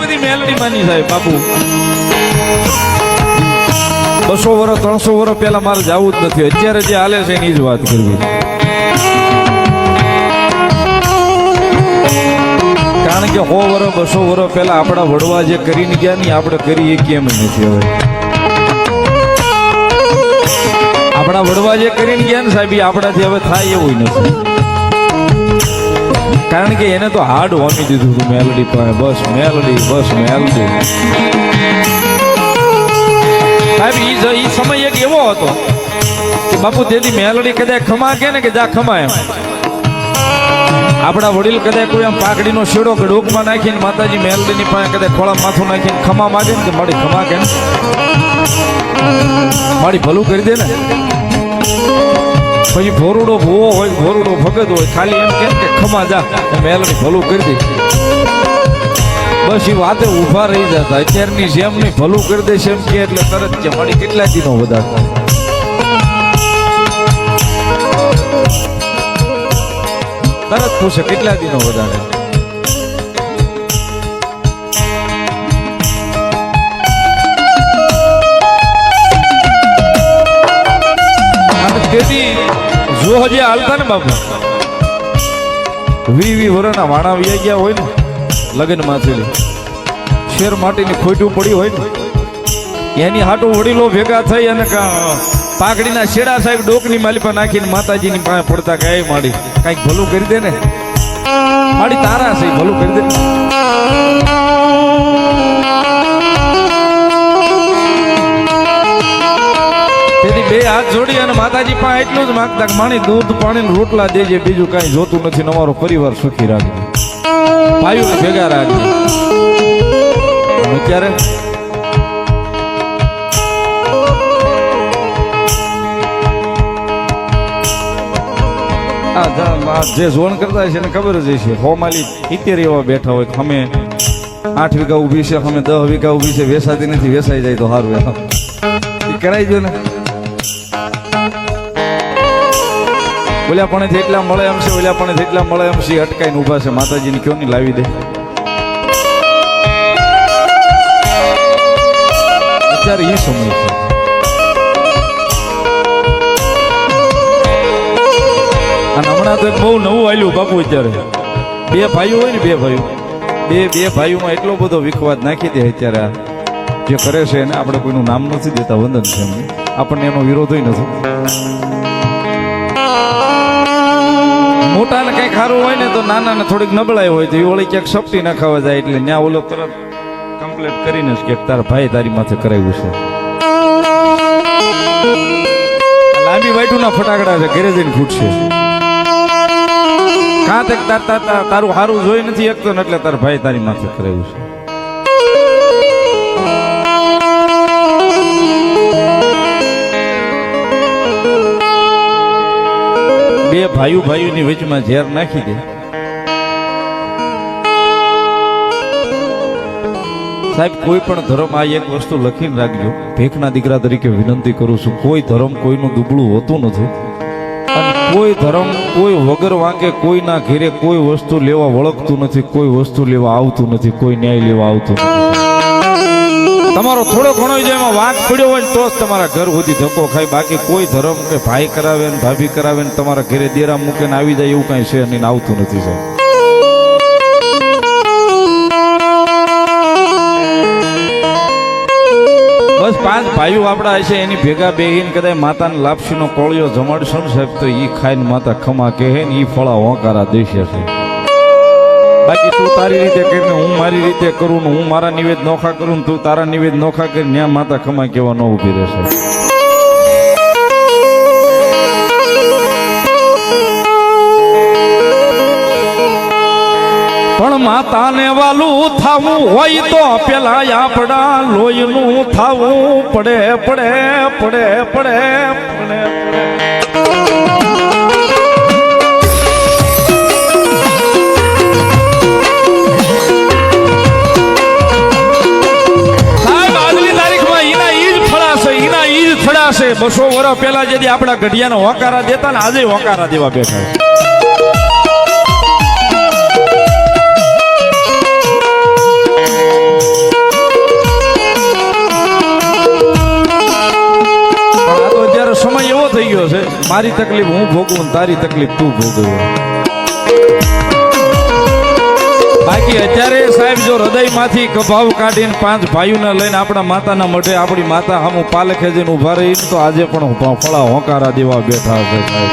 બધી મેલડી માની સાહેબ બાપુ 200 વર્ષ 300 વર્ષ પહેલા મારે જવું જ નથી, અત્યારે જે હાલે છે એની જ વાત કરવી. કારણ કે 100 વર્ષ 200 વર્ષ પહેલા આપણા વડવા જે કરીને ગયા ને આપણે કરીએ કેમ નથી. હવે આપણા વડવા જે કરીને ગયા ને સાહેબ આપણાથી હવે થાય એવું નથી. કારણ કે એને તો હાર્ડ વામી દીધું હતું મેલડી પાસે. બસ મેલડી સાહેબ ઈ સમય એક એવો હતો બાપુ તેથી મેલડી કદાચ ખમા કે ને કે જા ખમા એમ આપણા વડીલ કદાચ કોઈ આમ પાકડીનો શેડો ડોકમાં નાખીને માતાજી મેલડીની પાસે કદાચ ખોળા માથું નાખીને ખમા માગે ને કે મારી ખમા કે મારી ભલું કરી દે ને. પછી ભોરુડો ભૂવો હોય ભોરુડો ભગત હોય ખાલી એમ કે ખમા જા મેલડી ભલું કરી દે. બસ એ વાતે ઉભા રહી જતા. અત્યારની જેમ નહીં ભલું કરી દે એમ કે એટલે તરત કે મારી કેટલા દીનો વધારતા. તરત પૂછે કેટલા દીનો વધારે. તેથી જો હજી હાલતા ને બાપુ 20 વર્ષના વાણા વ્યા ગયા હોય ને લગ્ન માંથી શેર માટીની ખોટું પડી હોય ને એની હાટું વડીલો ભેગા થઈ અને પાકડીના શેડા સાહેબ ડોકની માલિપા નાખીને માતાજીની પાસે પડતા કે એ માડી કઈક ભલું કરી દે ને માડી તારા છે ભલું કરી દે. તેથી બે હાથ જોડી અને માતાજી પાસે એટલું જ માંગતા કે માણી દૂધ પાણી ને રોટલા દેજે, બીજું કઈ જોતું નથી, અમારો પરિવાર સુખી રાખજે, ભાઈઓને ભેગા રાખજે. અત્યારે જે ઝોન કરતા છે એને ખબર જ છે. હોમાલી 70 એવા બેઠા હોય અમે 8 વીઘા ઊભી છે, અમે 10 વીઘા ઊભી છે, વેસાતી નથી, વેસાઈ જાય તો સારું એમ કરાઈ દો ને. ઓલા પણ જેટલા મળે એમ છે, ઓલા પણ જેટલા મળે એમ છે, અટકાઈને ઊભા છે. માતાજીને કયો નહીં લાવી દે. અત્યારે એ સમય છે. અને હમણાં તો બહુ નવું આવ્યું બાપુ. અત્યારે બે ભાઈઓ હોય ને બે ભાઈઓમાં એટલો બધો વિખવાદ નાખી દે. અત્યારે આ જે કરે છે એને આપણે કોઈનું નામ નથી દેતા, વંદન છે એમને, આપણને એનો વિરોધ નથી. મોટા ને કઈ ખારું હોય ને તો નાના ને થોડીક નબળાઈ હોય તો એ ઓળી ક્યાંક સપટી ના ખાવા જાય એટલે ત્યાં ઓલો તરત કમ્પ્લીટ કરીને જ કે તારા ભાઈ તારી માથે કરાવ્યું છે. લાંબી વાઈટું ના ફટાકડા છે, ઘરે જઈને ફૂટશે. કાં તે તારું સારું જોઈ નથી એકતો ને એટલે તારા ભાઈ તારી માથે કરાવ્યું છે. બે ભાઈઓની વચમાં ઝેર નાખી દે. સાહેબ કોઈ પણ ધર્મ આ એક વસ્તુ લખીને રાખજો, ભેખના દીકરા તરીકે વિનંતી કરું છું, કોઈ ધર્મ કોઈનું દુબળું હોતું નથી. અને કોઈ ધર્મ કોઈ વગર વાંકે કોઈના ઘેરે કોઈ વસ્તુ લેવા વળગતું નથી, કોઈ વસ્તુ લેવા આવતું નથી, કોઈ ન્યાય લેવા આવતું નથી. તમારો થોડો ઘણો જે એમાં વાંક પડ્યો હોય તો જ તમારા ઘર સુધી ધક્કો ખાય. બાકી કોઈ ધર્મ કે ભાઈ કરાવે ને ભાભી કરાવે ને તમારા ઘરે દેરા મૂકે ને આવી જાય એવું કઈ છે નહીં, આવતું નથી સાહેબ. બસ 5 ભાઈઓ આપણા હશે એની ભેગા બેહીને કદાચ માતાને લાપસીનો કોળિયો જમાડશો ને સાહેબ તો ઈ ખાઈને માતા ખમા કહે ને ઈ ફળા હોંકારા દેશે છે. બાકી તું તારી રીતે કરીને હું મારી રીતે કરું ને હું મારા નિવેદ નોખા કરું ને તું તારા નિવેદ નોખા કરી ન્યા માતા ખમા કેવા ન ઊભી રહેશે. પણ માતાને વાલું થાવું હોય તો પેલા આપડા લોહીનું થાવું પડે પડે પડે પડે પડે. છે 200 વર્ષ પહેલા જે આપણા ગઢિયાનો હોકારા દેતા ને આજે હોકારા દેવા બેઠા. મારી તકલીફ હું ભોગવું ને તારી તકલીફ તું ભોગવે. બાકી અત્યારે સાહેબ જો હૃદયમાંથી કભાવ કાઢીને 5 ભાઈઓને લઈને આપણા માતાના મઢે આપણી માતા સામું પાલખે જઈને ઉભા રહી તો આજે પણ ફળા હોંકારા દેવા બેઠા છે સાહેબ.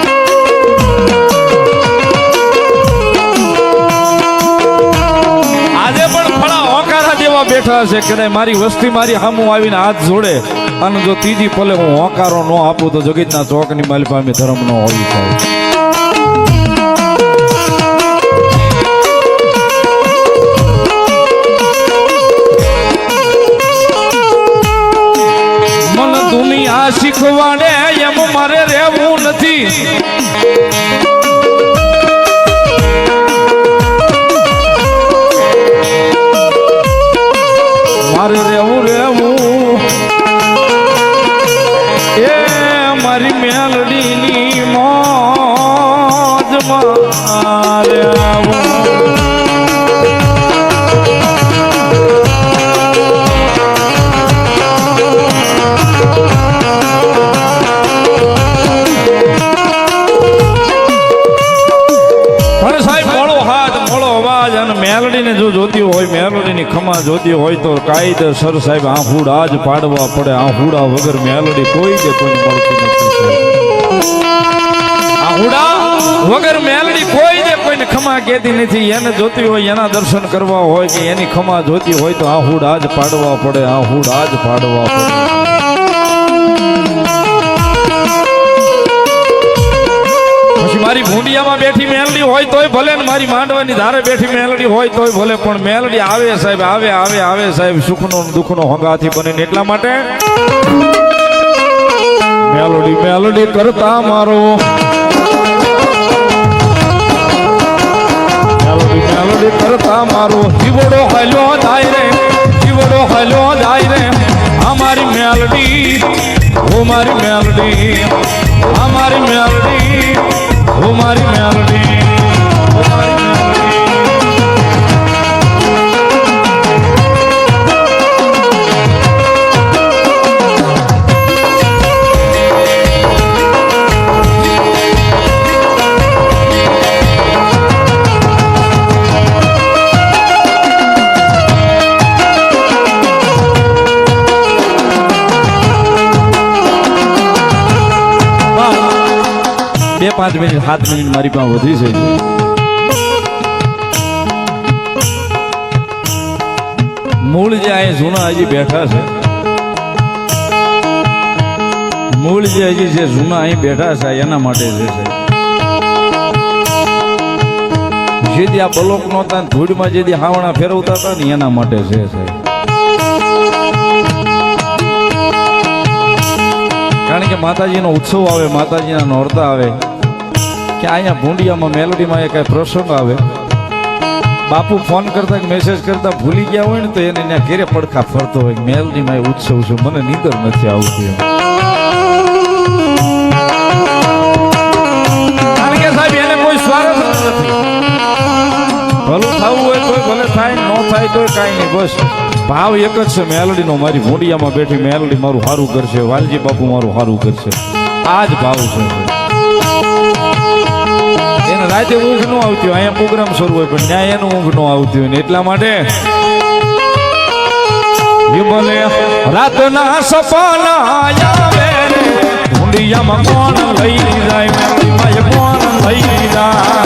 આજે પણ ફળા હોંકારા દેવા બેઠા છે કે મારી વસ્તી મારી સામું આવીને હાથ જોડે અને જો ત્રીજી પલે હું હોંકારો ન આપું તો જગતના ચોકની માલી પાસે ધર્મ ન હોય સાહેબ. દુનિયા શીખવાડે એમ મારે રહેવું નથી. મારે રહેવું એ મારી મેલડીની મોજમાં રહેવું. મેલડીને જો જોતી હોય મેલડીની ખમા જોતી હોય તો કાયદેસર સાહેબ આ હુડા જ પાડવા પડે. આ હુડા વગર મેલડી કોઈ કે કોઈ મળતી નથી. આ હુડા વગર મેલડી કોઈ જે કોઈને ખમા કહેતી નથી. એને જોતી હોય એના દર્શન કરવા હોય કે એની ખમા જોતી હોય તો આ હુડા જ પાડવા પડે. આ હુડા જ પાડવા પડે. મારી ભૂંડિયામાં બેઠી મેલડી હોય તોય ભલે ને મારી માંડવાની ધારે બેઠી મેલડી હોય તોય ભલે પણ મેલડી આવે સાહેબ આવે આવે આવે સાહેબ સુખનો દુઃખનો હંગાથી બને. એટલા માટે મેલડી મેલડી કરતા મારો મેલડી મેલડી કરતા મારો જીવડો હલ્યો જાય રે જીવડો હલ્યો જાય રે. અમારી મેલડી ઓ મારી મેલડી અમારી મેલડી ઓ મારી મેલડી ઓ મારી બે 5 મિનિટ 7 મિનિટ મારી પાસે વધી છે. મૂળ જે અહીં જૂના હજી બેઠા છે મૂળ જે હજી જે જૂના અહીં બેઠા છે એના માટે જે છે જેથી આ બલોક નહોતા ધૂળમાં જેથી હાવણા ફેરવતા હતા ને એના માટે છે કારણ કે માતાજીનો ઉત્સવ આવે માતાજીના નોરતા આવે કે અહીંયા ભૂંડિયામાં મેલોડીમાં એ કઈ પ્રસંગ આવે બાપુ ફોન કરતા કે મેસેજ કરતા ભૂલી ગયા હોય ને તો એને ત્યાં ઘેરે પડખા ફરતો હોય મેલોડીમાં એ ઉત્સવ છે મને નીંદર નથી આવતી. કારણ કે સાહેબ એને કોઈ સ્વાર્થ નથી. ભલું થવું હોય તો ભલે થાય ન થાય તો કાંઈ નહીં. બસ ભાવ એક જ છે મેલડીનો. મારી ભૂંડિયામાં બેઠી મેલડી મારું સારું કરશે વાલજી બાપુ મારું સારું કરશે આ જ ભાવ છે. એને રાતે ઊંઘ ન આવતી હોય અહીંયા પ્રોગ્રામ શરૂ હોય પણ ત્યાં એનું ઊંઘ ન આવતી હોય ને એટલા માટે ભલે રાતના સપના આવે ભૂંડિયામાં કોણ લઈ જાય કોણ લઈ જાય